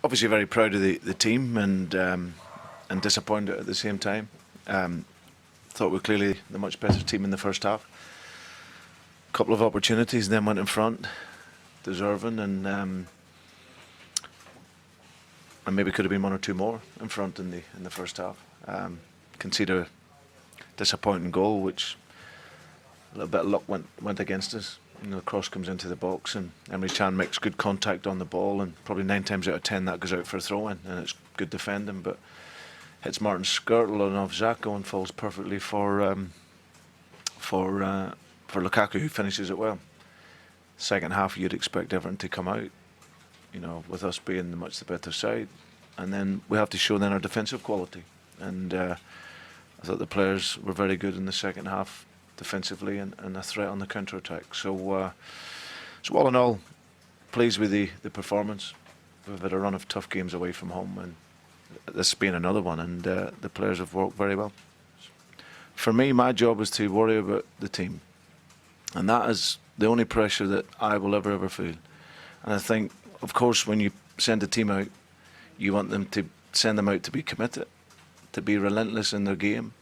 Obviously very proud of the team and disappointed at the same time. Thought we were clearly the much better team in the first half. Couple of opportunities, then went in front, deserving, and maybe could have been one or two more in front in the first half. Concede a disappointing goal, which a little bit of luck went against us. You know, the cross comes into the box and Emre Can makes good contact on the ball, and probably 9 times out of 10 that goes out for a throw-in, and it's good defending, but hits Martin Skirtle and off Xhaka and falls perfectly for Lukaku, who finishes it well. Second half, you'd expect Everton to come out, you know, with us being much the better side, and then we have to show then our defensive quality. And I thought the players were very good in the second half defensively and a threat on the counter-attack. So all in all, pleased with the performance. We've had a run of tough games away from home, and this being another one, and the players have worked very well. For me, my job is to worry about the team, and that is the only pressure that I will ever feel. And I think, of course, when you send a team out, you want them to send them out to be committed, to be relentless in their game,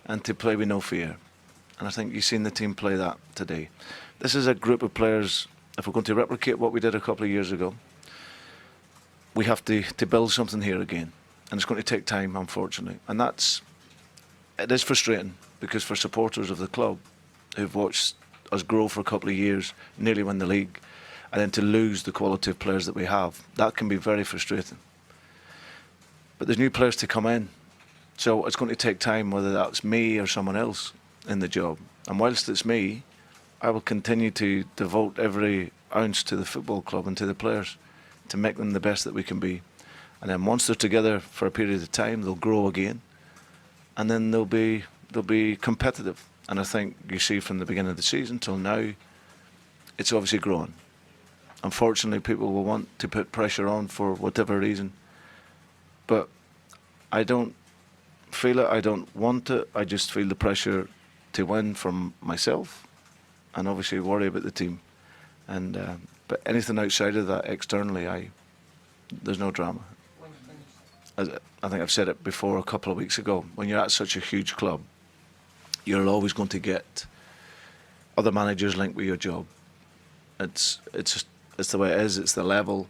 and to play with no fear. And I think you've seen the team play that today. This is a group of players, if we're going to replicate what we did a couple of years ago, we have to build something here again. And it's going to take time, unfortunately. And it is frustrating, because for supporters of the club who've watched us grow for a couple of years, nearly win the league, and then to lose the quality of players that we have, that can be very frustrating. But there's new players to come in, so it's going to take time, whether that's me or someone else in the job. And whilst it's me, I will continue to devote every ounce to the football club and to the players to make them the best that we can be. And then once they're together for a period of time, they'll grow again, and then they'll be competitive. And I think you see from the beginning of the season till now, it's obviously growing. Unfortunately, people will want to put pressure on for whatever reason, but I don't feel it, I don't want it. I just feel the pressure to win from myself, and obviously worry about the team. And but anything outside of that, externally, there's no drama. As I think I've said it before a couple of weeks ago, when you're at such a huge club, you're always going to get other managers linked with your job. It's the way it is. It's the level.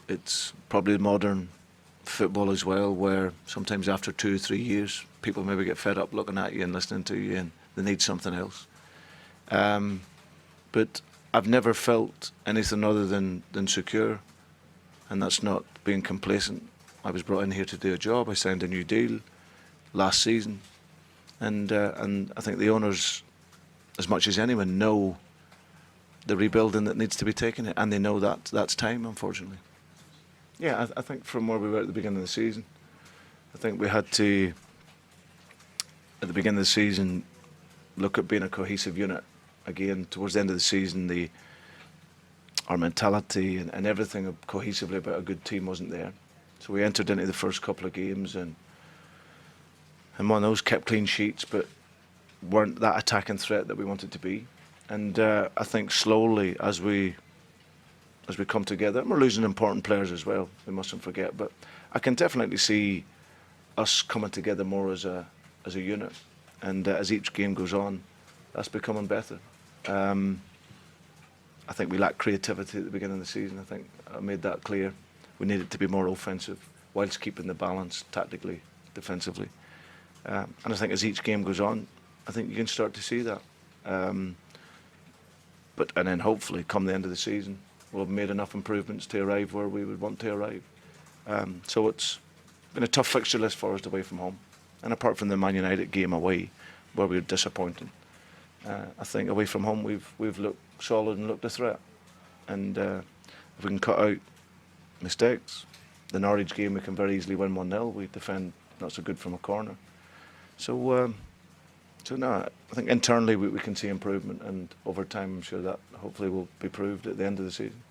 It's probably modern football as well, where sometimes after 2 or 3 years, people maybe get fed up looking at you and listening to you, and they need something else. But I've never felt anything other than secure, and that's not being complacent. I was brought in here to do a job. I signed a new deal last season, and I think the owners, as much as anyone, know the rebuilding that needs to be taken, and they know that that's time, unfortunately. Yeah, I think from where we were at the beginning of the season, I think we had to, at the beginning of the season, look at being a cohesive unit. Again, towards the end of the season, our mentality and everything cohesively about a good team wasn't there. So we entered into the first couple of games and one of those, kept clean sheets, but weren't that attacking threat that we wanted to be. And I think slowly, as we come together, and we're losing important players as well, we mustn't forget, but I can definitely see us coming together more as a unit. And as each game goes on, that's becoming better. I think we lacked creativity at the beginning of the season. I think I made that clear. We needed to be more offensive, whilst keeping the balance tactically, defensively. And I think as each game goes on, I think you can start to see that. And then hopefully, come the end of the season, we'll have made enough improvements to arrive where we would want to arrive. So it's been a tough fixture list for us away from home. And apart from the Man United game away, where we were disappointing, I think away from home we've looked solid and looked a threat. And if we can cut out mistakes, the Norwich game we can very easily win 1-0. We defend not so good from a corner. So no, I think internally we can see improvement, and over time I'm sure that hopefully will be proved at the end of the season.